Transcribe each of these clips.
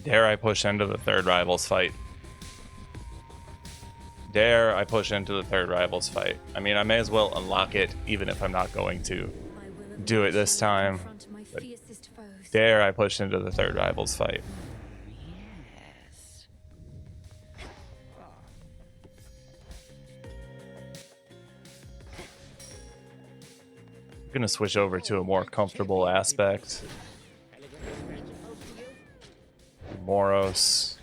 Dare I push into the third rivals fight? Dare I push into the third rivals fight? I mean, I may as well unlock it, even if I'm not going to do it this time. But dare I push into the third rivals fight? Yes. I'm gonna switch over to a more comfortable aspect. Moros.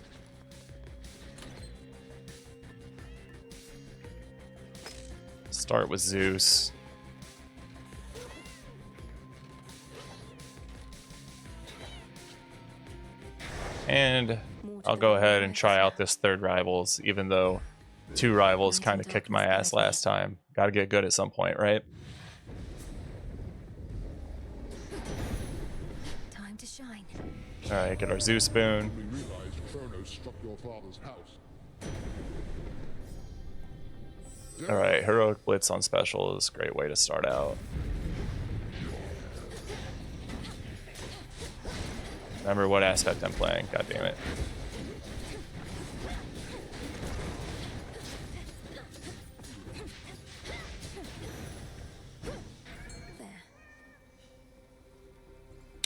Start with Zeus. And I'll go ahead and try out this third rivals, even though 2 rivals kind of kicked my ass last time. Gotta get good at some point, right? Time to shine. Alright, get our Zeus boon. We realized Kronos struck your father's house. Alright, Heroic Blitz on special is a great way to start out. Remember what aspect I'm playing, god damn it.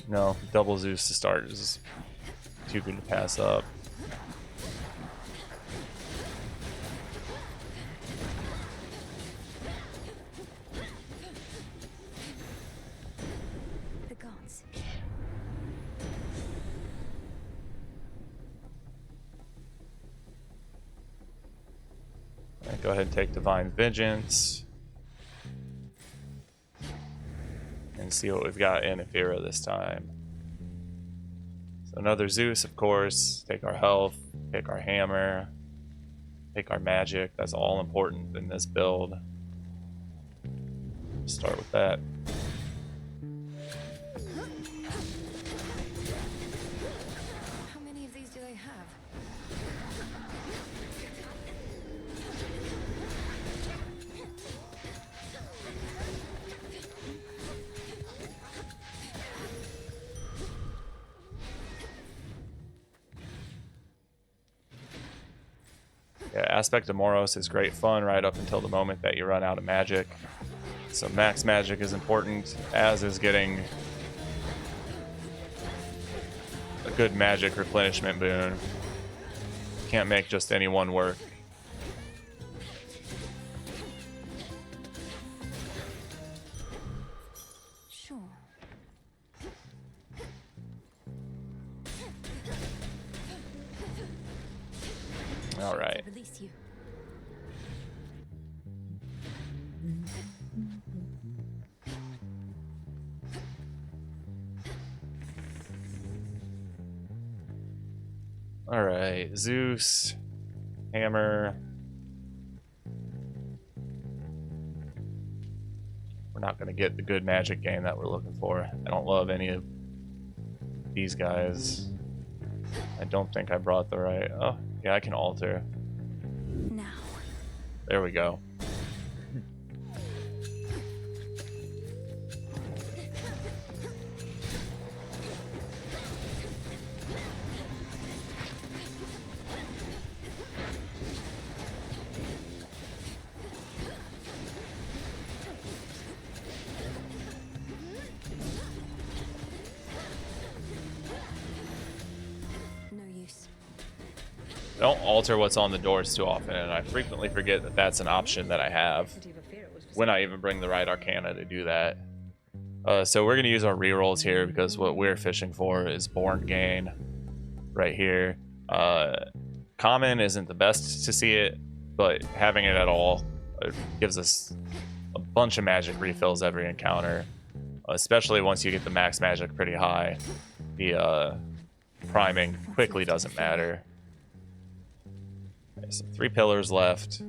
No, double Zeus to start is too good to pass up. The gods. Alright, go ahead and take Divine Vengeance. And see what we've got in Ephira this time. So another Zeus, of course. Take our health, take our hammer, take our magic. That's all important in this build. Start with that. How many of these do they have? Yeah, Aspect of Moros is great fun right up until the moment that you run out of magic. So max magic is important, as is getting a good magic replenishment boon. Can't make just any one work. Sure. All right. Release you. All right, Zeus, hammer. We're not going to get the good magic gain that we're looking for. I don't love any of these guys. I don't think I brought the right... Oh, yeah, I can alter. Now. There we go. No use. Don't alter what's on the doors too often, and I frequently forget that that's an option that I have when I even bring the right Arcana to do that. So we're going to use our rerolls here because what we're fishing for is Born Gain right here. Common isn't the best to see it, but having it at all gives us a bunch of magic refills every encounter, especially once you get the max magic pretty high. The priming quickly doesn't matter. Okay, so 3 pillars left.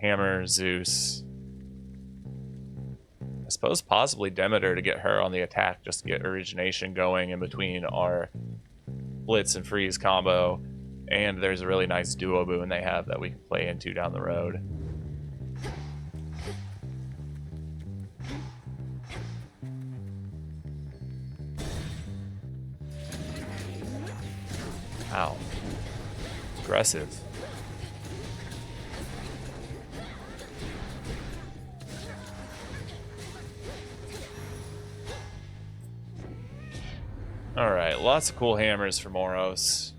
Hammer, Zeus. I suppose possibly Demeter to get her on the attack, just to get origination going in between our Blitz and Freeze combo. And there's a really nice duo boon they have that we can play into down the road. Ow. Aggressive. Alright, lots of cool hammers for Moros.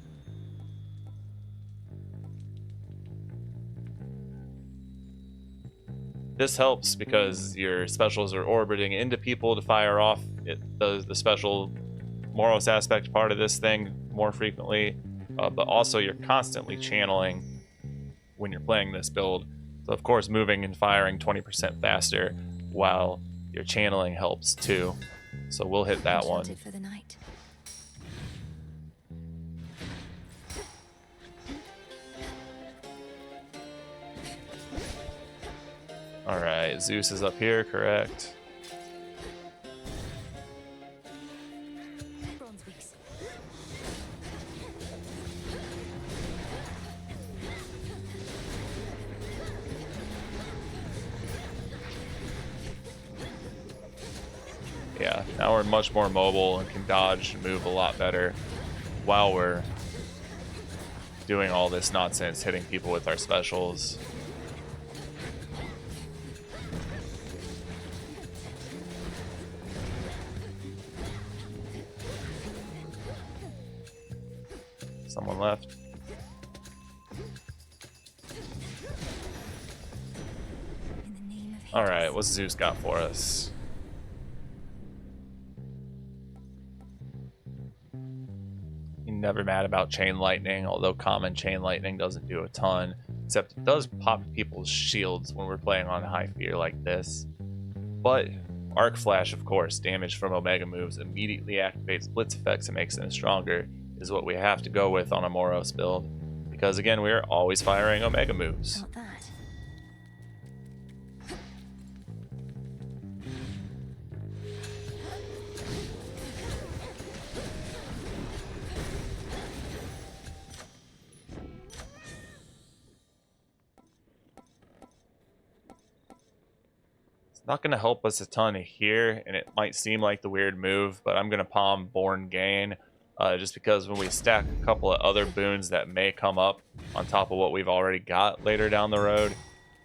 This helps because your specials are orbiting into people to fire off the special Moros aspect part of this thing more frequently, but also you're constantly channeling when you're playing this build. So of course moving and firing 20% faster while your channeling helps too. So we'll hit that one. Enchanted for the night. Alright, Zeus is up here, correct? Bronze weeks. Yeah, now we're much more mobile and can dodge and move a lot better while we're doing all this nonsense, hitting people with our specials. Someone left. In the name of All right, Hades. what's Zeus got for us? You're never mad about chain lightning, although common chain lightning doesn't do a ton, except it does pop people's shields when we're playing on high fear like this. But arc flash, of course, damage from Omega moves immediately activates blitz effects and makes them stronger, is what we have to go with on a Moros build, because again, we're always firing Omega moves. Not that. It's not going to help us a ton here, and it might seem like the weird move, but I'm going to palm Born Gain, just because when we stack a couple of other boons that may come up on top of what we've already got later down the road,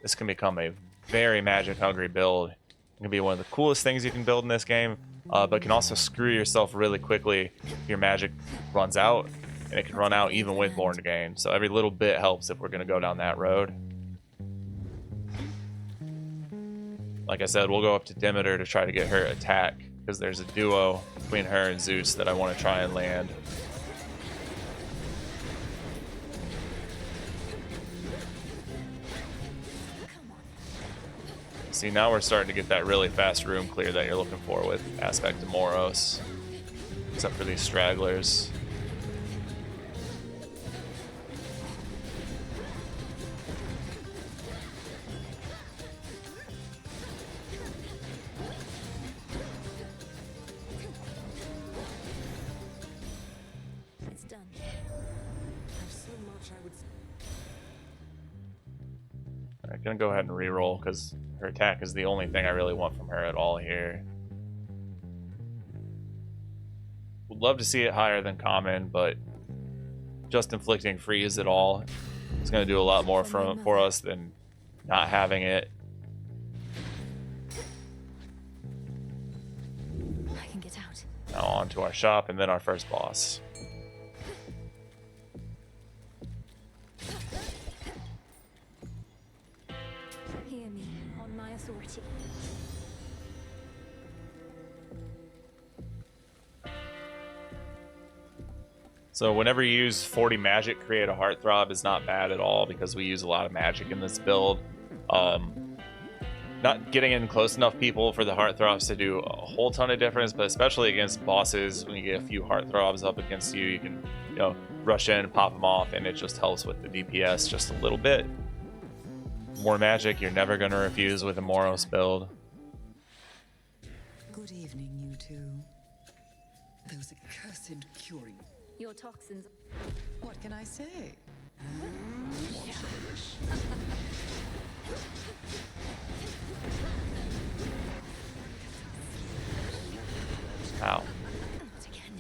this can become a very magic-hungry build. It can be one of the coolest things you can build in this game, but can also screw yourself really quickly if your magic runs out, and it can run out even with Born Gain. So every little bit helps if we're going to go down that road. Like I said, we'll go up to Demeter to try to get her attack, because there's a duo between her and Zeus that I want to try and land. See, now we're starting to get that really fast room clear that you're looking for with Aspect of Moros. Except for these stragglers. It's done. There's so much I would. Alright, gonna go ahead and reroll because her attack is the only thing I really want from her at all here. Would love to see it higher than common, but just inflicting freeze at all is gonna do a lot more for us than not having it. I can get out. Now on to our shop and then our first boss. Hear me on my authority. So whenever you use 40 magic, create a heartthrob is not bad at all because we use a lot of magic in this build. Not getting in close enough people for the heartthrobs to do a whole ton of difference, but especially against bosses, when you get a few heartthrobs up against you, you can, rush in and pop them off, and it just helps with the DPS just a little bit. More magic, you're never going to refuse with a Moros build. Good evening, you two. Those accursed curing. Your toxins. What can I say? Ow. Not again.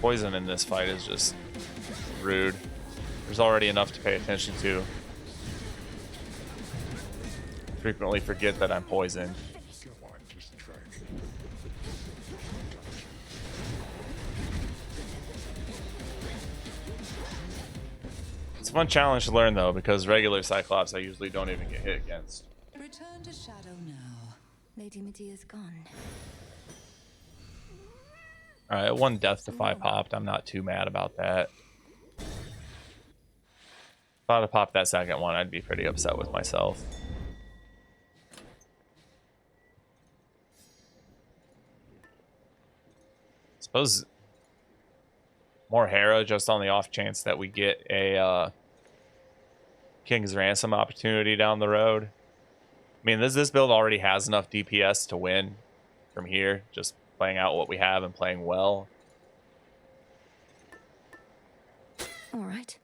Poison in this fight is just rude. There's already enough to pay attention to. Frequently forget that I'm poisoned. Come on, just try. It's a fun challenge to learn though, because regular Cyclops I usually don't even get hit against. Return to shadow now. Lady Medea's gone. Alright, one death defy popped. I'm not too mad about that. If I'd have popped that second one, I'd be pretty upset with myself. Suppose more Hera just on the off chance that we get a King's Ransom opportunity down the road. I mean, this build already has enough DPS to win from here, just playing out what we have and playing well. All right.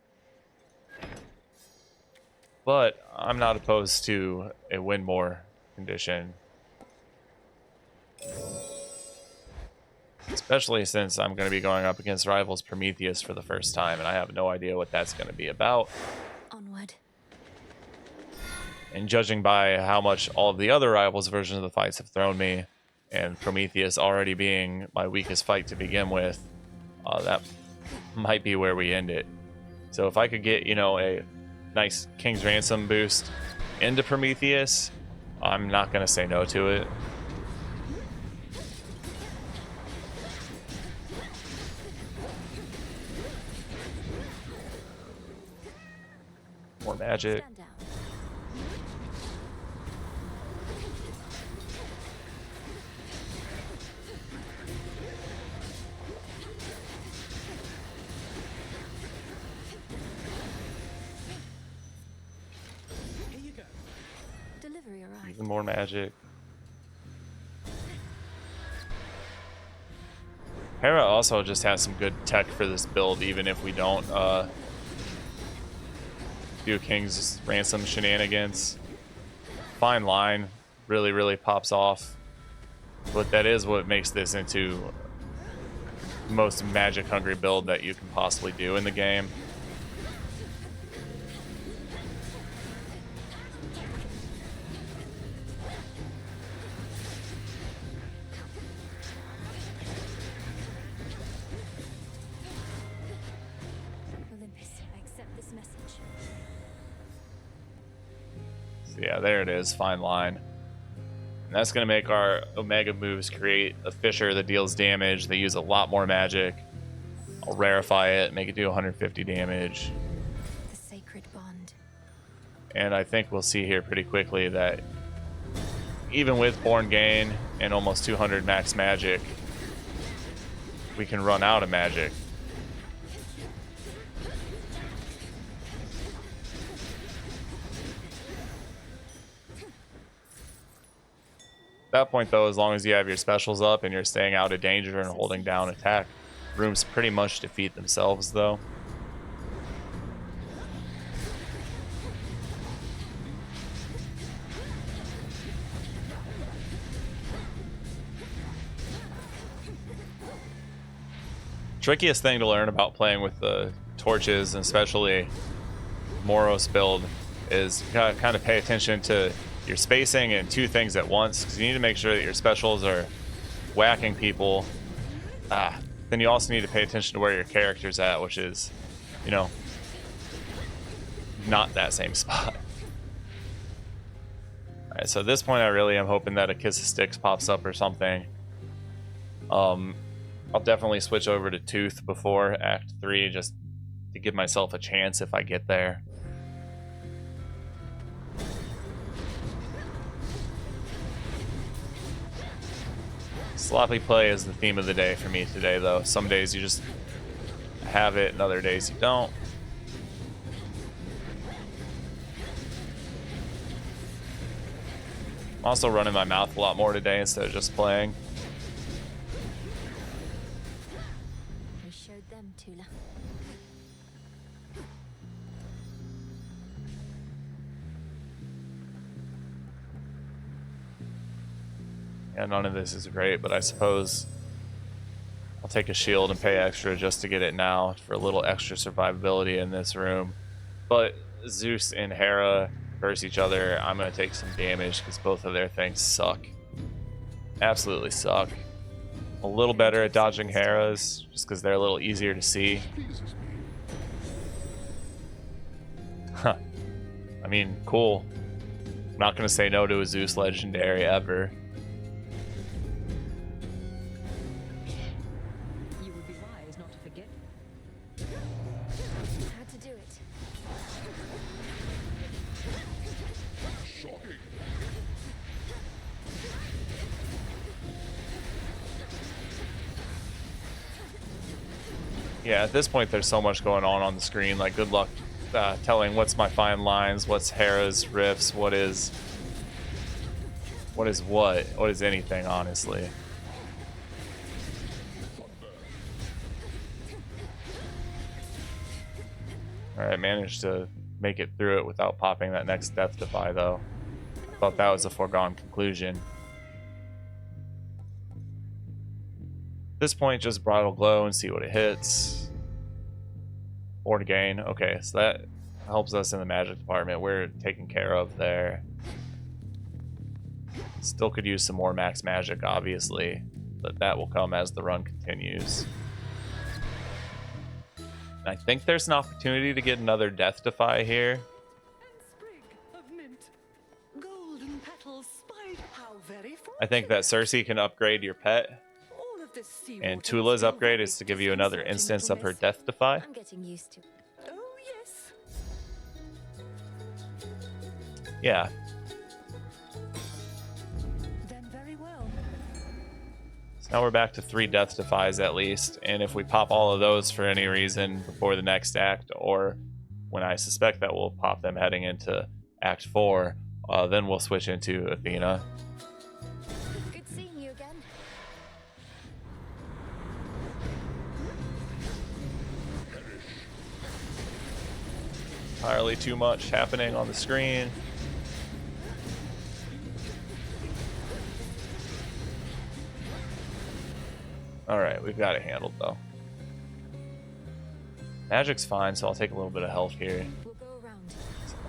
But I'm not opposed to a win more condition. Especially since I'm going to be going up against Rivals Prometheus for the first time, and I have no idea what that's going to be about. Onward. And judging by how much all of the other Rivals versions of the fights have thrown me, and Prometheus already being my weakest fight to begin with, that might be where we end it. So if I could get, you know, a nice King's Ransom boost into Prometheus, I'm not going to say no to it. More magic. Stand down. Here you go. Delivery arrived. Even more magic. Hera also just has some good tech for this build, even if we don't do King's Ransom shenanigans. Fine line. Really, really pops off. But that is what makes this into the most magic-hungry build that you can possibly do in the game. Olympus, I accept this message. So yeah, there it is. Fine line. And that's going to make our Omega moves create a Fissure that deals damage. They use a lot more magic. I'll rarefy it, make it do 150 damage. The sacred bond. And I think we'll see here pretty quickly that even with Born Gain and almost 200 max magic, we can run out of magic. At that point though, as long as you have your specials up and you're staying out of danger and holding down attack, rooms pretty much defeat themselves though. Trickiest thing to learn about playing with the torches, and especially Moros build, is you gotta kind of pay attention to your spacing and two things at once, because you need to make sure that your specials are whacking people. Then you also need to pay attention to where your character's at, which is, you know, not that same spot. Alright, so at this point I really am hoping that a Kiss of Sticks pops up or something. I'll definitely switch over to Tooth before Act 3 just to give myself a chance if I get there. Sloppy play is the theme of the day for me today, though. Some days you just have it, and other days you don't. I'm also running my mouth a lot more today instead of just playing. We showed them, Tula. Yeah, none of this is great, but I suppose I'll take a shield and pay extra just to get it now for a little extra survivability in this room. But Zeus and Hera versus each other, I'm going to take some damage because both of their things suck. Absolutely suck. A little better at dodging Hera's just because they're a little easier to see. Pleases me. Huh. I mean, cool. I'm not going to say no to a Zeus legendary ever. You would be wise not to forget. Had to do it. Shocking. Yeah, at this point, there's so much going on the screen. Like, good luck telling what's my fine lines, what's Hera's riffs, what is anything, honestly. Alright, managed to make it through it without popping that next Death Defy, though. I thought that was a foregone conclusion. At this point, just Bridal Glow and see what it hits. Or to gain. Okay, so that helps us in the magic department. We're taken care of there. Still could use some more max magic, obviously, but that will come as the run continues. I think there's an opportunity to get another Death Defy here. And sprig of mint. Golden petals spied. How very I think that Cersei can upgrade your pet, all of this seawater and Tula's still upgrade very is to give you another disconcerting instance little of her mess. Death Defy. I'm getting used to it. Oh yes. Yeah. Then very well. So now we're back to 3 Death Defies at least, and if we pop all of those for any reason before the next act, or when I suspect that we'll pop them heading into Act 4, then we'll switch into Athena. Good seeing you again. Entirely too much happening on the screen. Alright, we've got it handled though. Magic's fine, so I'll take a little bit of health here. We'll go around.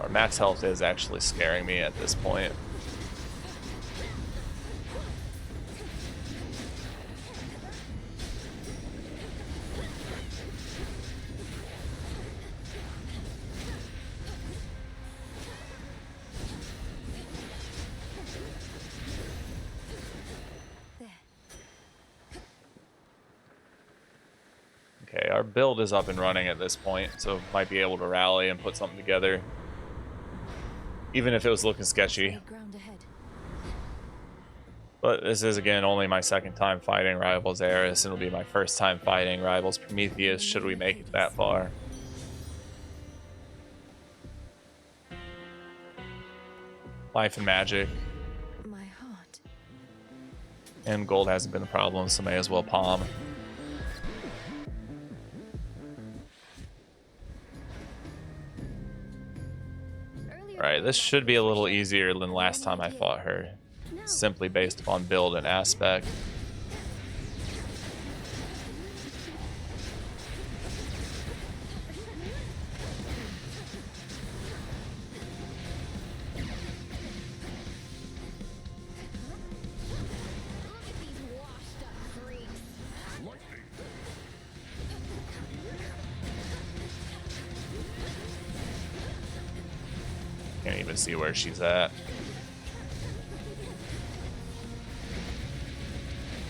Our max health is actually scaring me at this point. There. Okay, our build is up and running at this point, so might be able to rally and put something together. Even if it was looking sketchy. Stay ground ahead. But this is, again, only my second time fighting Rivals Eris, and it'll be my first time fighting Rivals Prometheus, should we make it that far. Life and magic, My heart. and gold hasn't been a problem, so may as well palm. Alright, this should be a little easier than last time I fought her, simply based upon build and aspect. Lightning. Can't even see where she's at.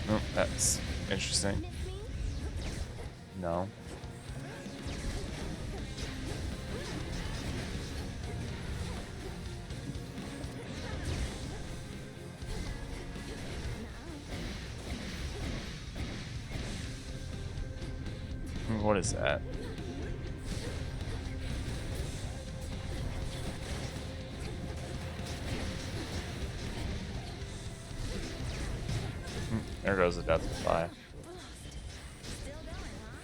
Oh, that's interesting. No. What is that? There goes the Death Defy. Still going, huh?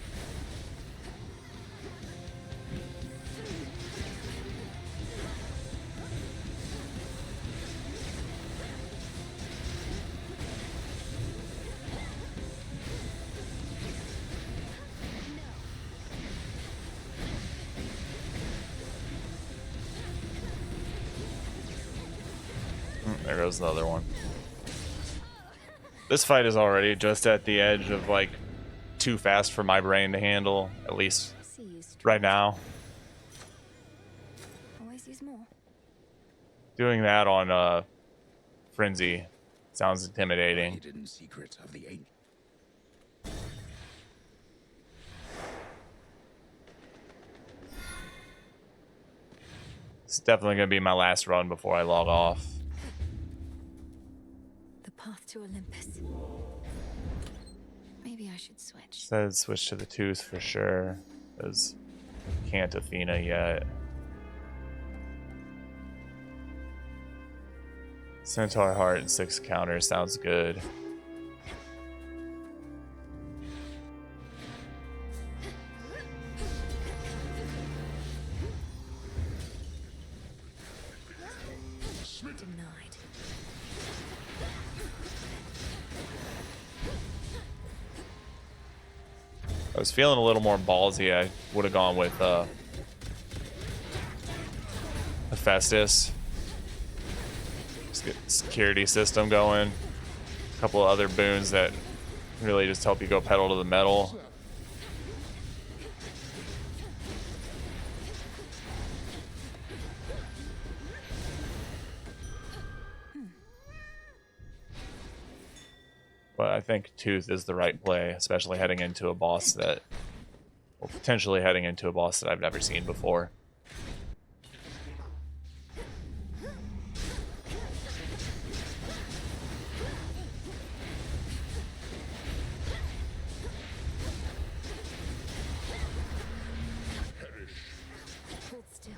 goes the other one. This fight is already just at the edge of like too fast for my brain to handle, at least See you straight. right now. Always use more. Doing that on Frenzy sounds intimidating. Hidden secret of the ancient. It's definitely gonna be my last run before I log off. The path to Olympus. Maybe I should switch. Said switch to the tooth for sure, because can't Athena yet. Centaur Heart and 6 counters sounds good. Denied. I was feeling a little more ballsy. I would have gone with Hephaestus. Just get the security system going. A couple of other boons that really just help you go pedal to the metal. But I think Tooth is the right play, especially heading into a boss that, or potentially heading into a boss that I've never seen before. Hold still.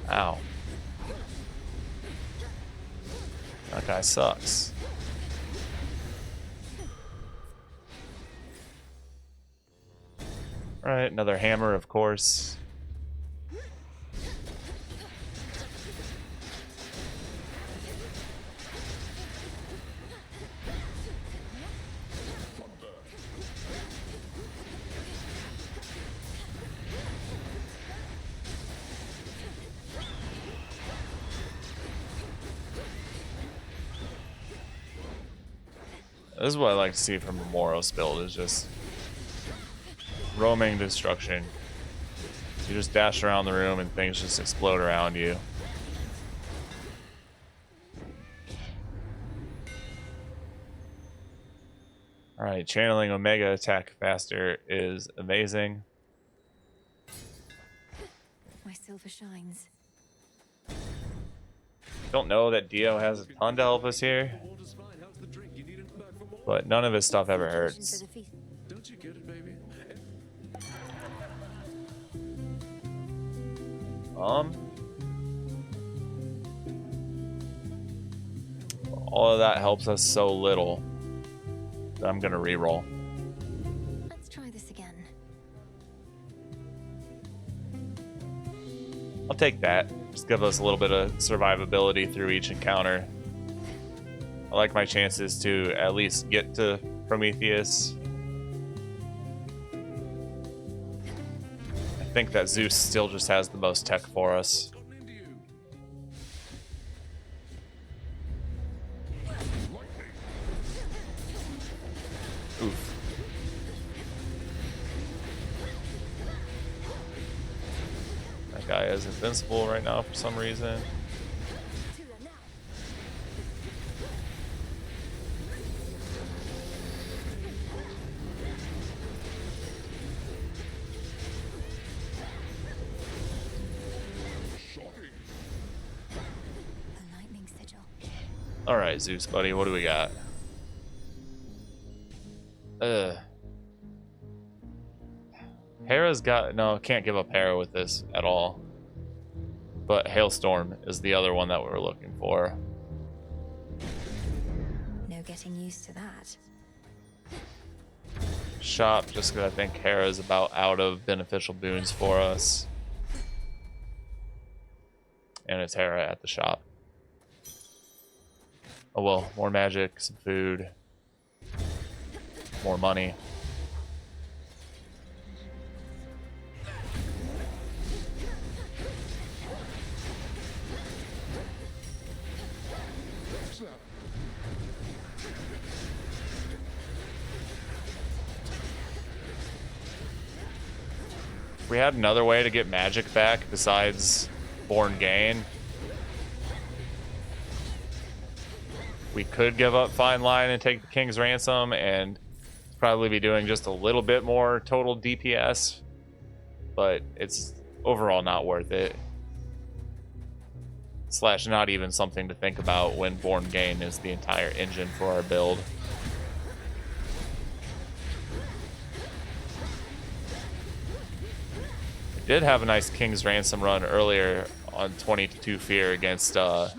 Ow. That guy sucks. Alright, another hammer, of course. This is what I like to see from a Moros build, is just roaming destruction. You just dash around the room and things just explode around you. Alright, channeling Omega attack faster is amazing. My silver shines. Don't know that Dio has a ton to help us here, Water's fine. How's the drink? You need it back for more? but none of his stuff ever Occasion hurts. for the feast. Don't you get it, baby? All of that helps us so little that I'm gonna reroll. Let's try this again. I'll take that. Just give us a little bit of survivability through each encounter. I like my chances to at least get to Prometheus. I think that Zeus still just has the most tech for us. Gotten into you. Oof. That guy is invincible right now for some reason. To the now. Shocking. The lightning sigil. Alright, Zeus, buddy, what do we got? Hera's got... No, can't give up Hera with this at all. But Hailstorm is the other one that we're looking for. No getting used to that. Shop, just because I think Hera's about out of beneficial boons for us. And it's Hera at the shop. Oh well, more magic, some food, more money. If we had another way to get magic back besides Born Gain, we could give up Fine Line and take the King's Ransom and probably be doing just a little bit more total DPS, but it's overall not worth it. Slash not even something to think about when Born Gain is the entire engine for our build. We did have a nice King's Ransom run earlier on 22 Fear against the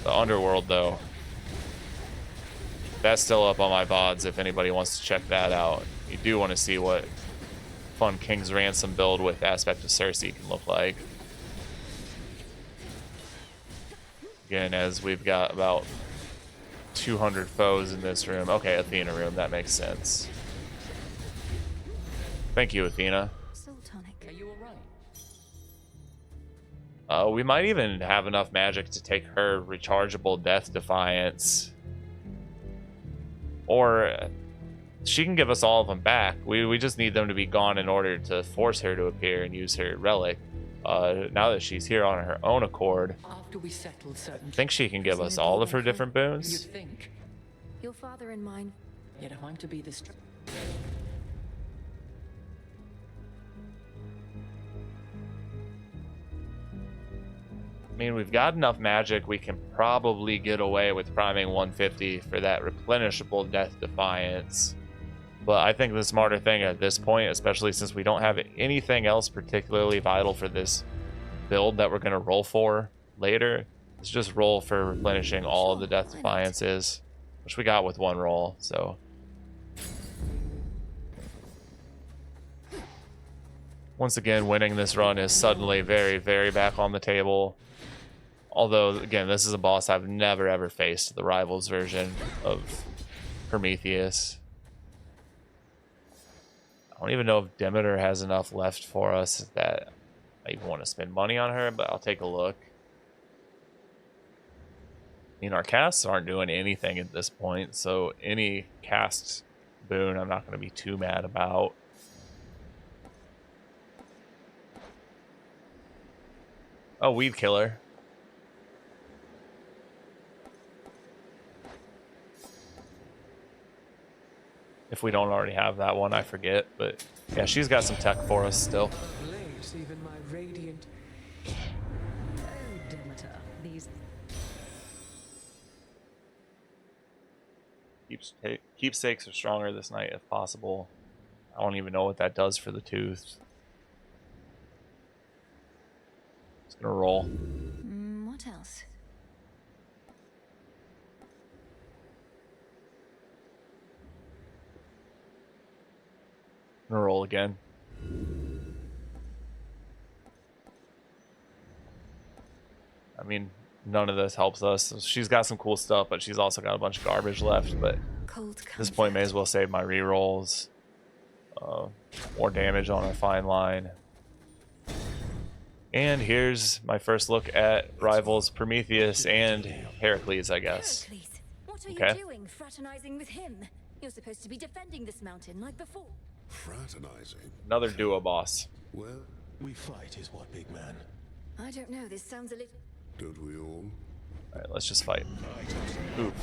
Underworld though. That's still up on my VODs if anybody wants to check that out. You do want to see what fun King's Ransom build with Aspect of Cersei can look like. Again, as we've got about 200 foes in this room. Okay, Athena room, that makes sense. Thank you, Athena. Soul tonic. Are you alright? We might even have enough magic to take her rechargeable Death Defiance. Or she can give us all of them back. We just need them to be gone in order to force her to appear and use her relic. Now that she's here on her own accord, After we settled certain I think she can give us all of her different boons. you'd think. Your father and mine. Yet if I'm to be this I mean, we've got enough magic, we can probably get away with priming 150 for that replenishable Death Defiance. But I think the smarter thing at this point, especially since we don't have anything else particularly vital for this build that we're going to roll for later, is just roll for replenishing all of the Death Defiances, which we got with one roll, so. Once again, winning this run is suddenly very, very back on the table. Although, again, this is a boss I've never ever faced, the Rivals version of Prometheus. I don't even know if Demeter has enough left for us that I even want to spend money on her, but I'll take a look. I mean, our casts aren't doing anything at this point, so any cast boon I'm not going to be too mad about. Oh, Weed Killer. If we don't already have that one, I forget. But yeah, she's got some tech for us still. Blaze, even my radiant. Oh, Demeter, these. Keepsakes are stronger this night if possible. I don't even know what that does for the tooth. Just gonna roll. What else? Gonna roll again. I mean, none of this helps us. She's got some cool stuff, but she's also got a bunch of garbage left. But Cold at this point, may as well save my rerolls. More damage on our fine line. And here's my first look at Rivals Prometheus and Heracles, I guess. Heracles, what are Okay. you doing fraternizing with him? You're supposed to be defending this mountain like before. Fraternizing? Another duo boss. Well, We fight is what, big man? I don't know, this sounds a little... don't we all? Alright, let's just fight. Ooh.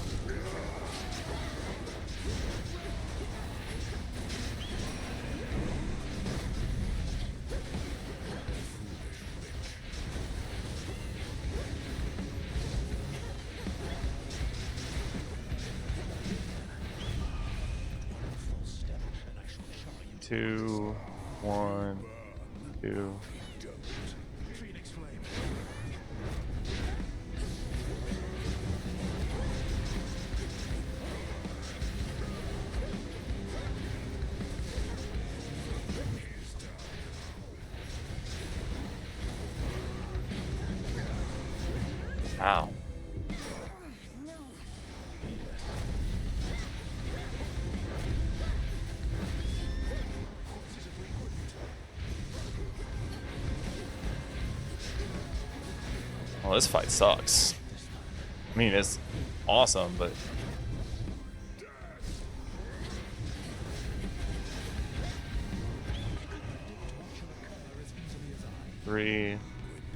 Two, one, two. Phoenix Flame. Ow. Well, this fight sucks. I mean, it's awesome, but... 3,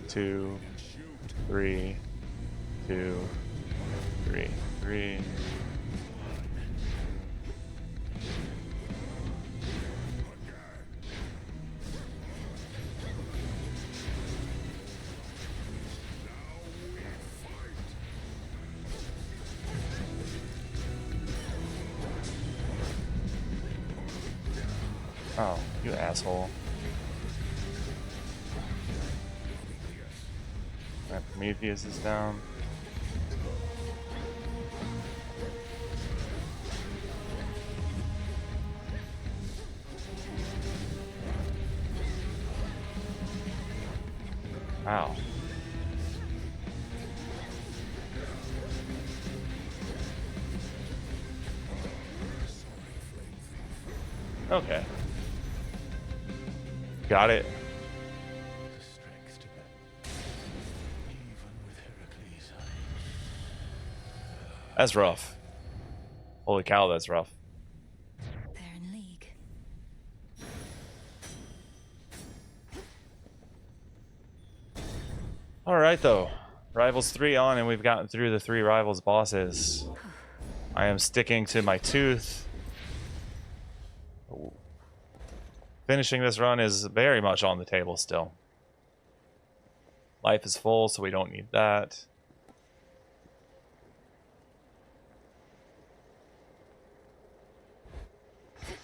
2, 3, 2, 3, 3. Oh, you asshole. Alright, Prometheus is down. Wow. Okay. Got it. The strength to bear. Even with Heracles, That's rough. Holy cow, that's rough. They're in league. Alright though. Rivals 3 on, and we've gotten through the 3 Rivals bosses. I am sticking to my tooth. Finishing this run is very much on the table still. Life is full, so we don't need that.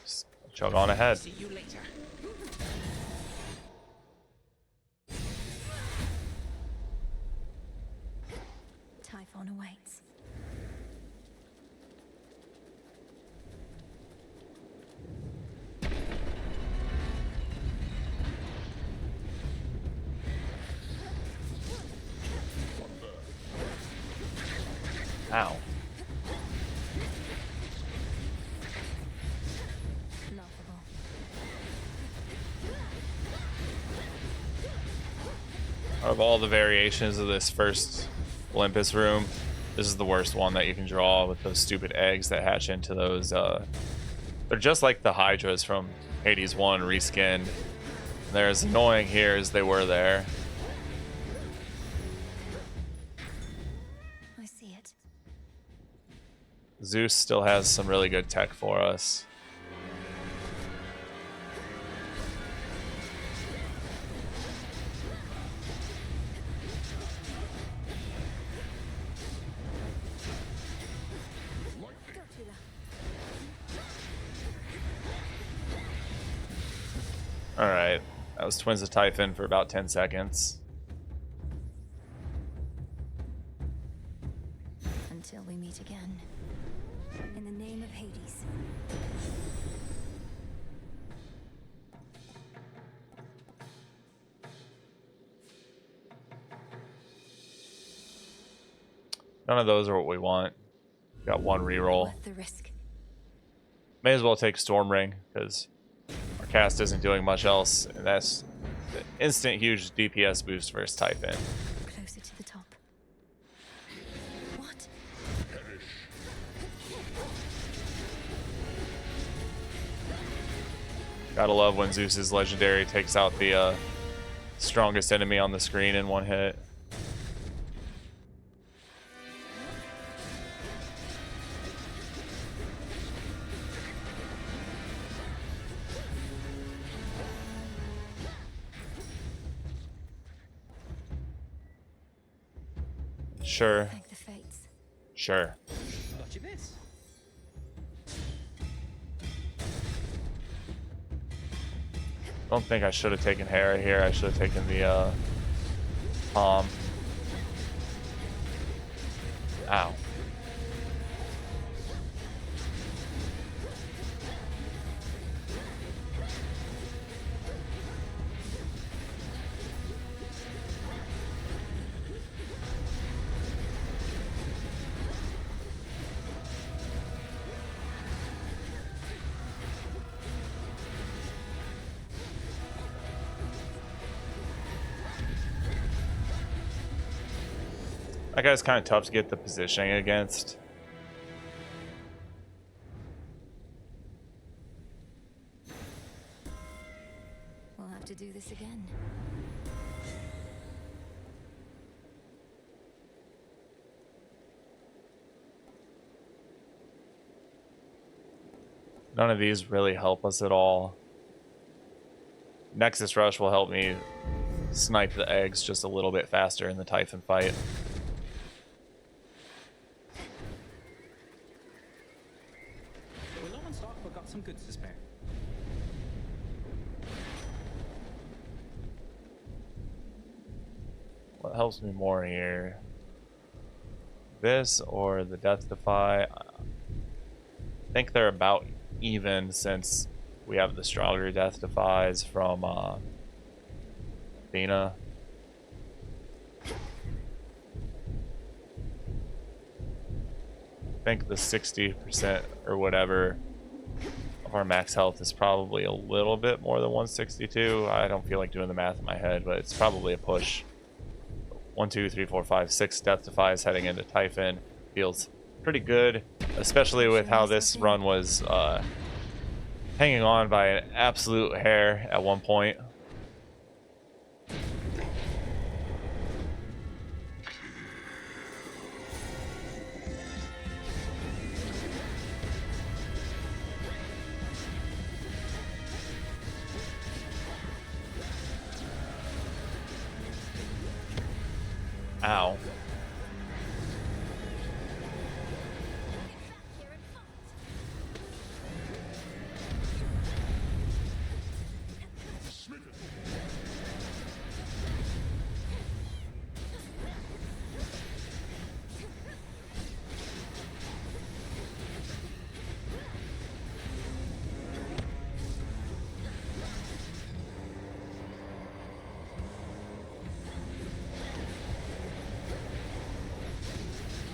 Just chug on ahead. See you later. Typhon awaits. Ow. Laughable. Out of all the variations of this first Olympus room, this is the worst one that you can draw with those stupid eggs that hatch into those. They're just like the Hydras from Hades 1 reskinned. They're as annoying here as they were there. I see it. Zeus still has some really good tech for us. Alright, that was Twins of Typhon for about 10 seconds. Until we meet again. In the name of Hades. None of those are what we want. Got one reroll. Worth the risk. May as well take Storm Ring, because our cast isn't doing much else, and that's the instant huge DPS boost versus Typhon. Closer to the top. What? Gotta love when Zeus's legendary takes out the strongest enemy on the screen in one hit. Sure, Thank the fates. sure. Got you this. Don't think I should have taken Hera here. I should have taken the Palm. Ow. That guy's kind of tough to get the positioning against. We'll have to do this again. None of these really help us at all. Nexus Rush will help me snipe the eggs just a little bit faster in the Typhon fight. We're low on stock, but got some goods to spare. What helps me more here? This or the Death Defy? I think they're about even since we have the stronger Death Defies from Athena. I think the 60% or whatever of our max health is probably a little bit more than 162. I don't feel like doing the math in my head, but it's probably a push. 1, 2, 3, 4, 5, 6 Death Defies heading into Typhon feels pretty good, especially with how this run was hanging on by an absolute hair at one point. Ow.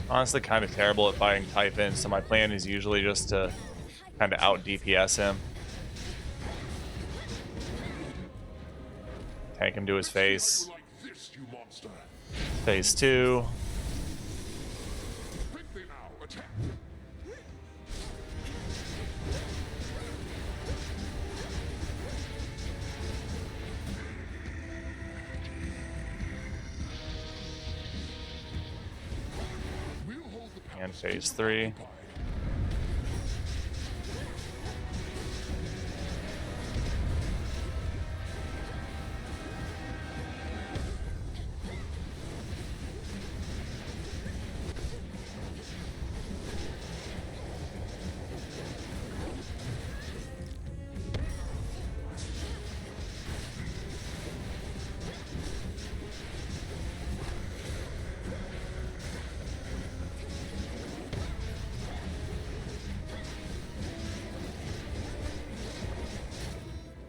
Honestly, kind of terrible at fighting Typhon, so my plan is usually just to kind of out DPS him. Tank him to his face. Phase 2. And phase 3.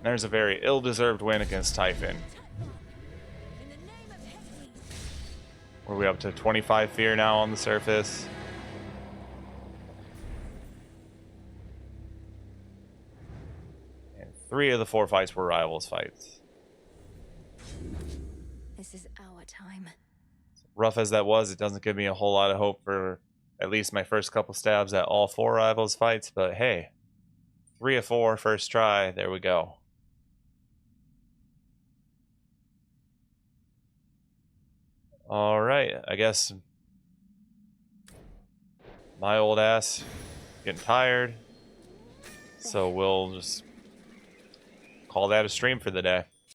There's a very ill-deserved win against Typhon. Were we up to 25 fear now on the surface? And 3 of the 4 fights were rivals fights. This is our time. Rough as that was, it doesn't give me a whole lot of hope for at least my first couple stabs at all 4 rivals fights, but hey, 3 of 4 first try, there we go. All right, I guess my old ass getting tired, so we'll just call that a stream for the day.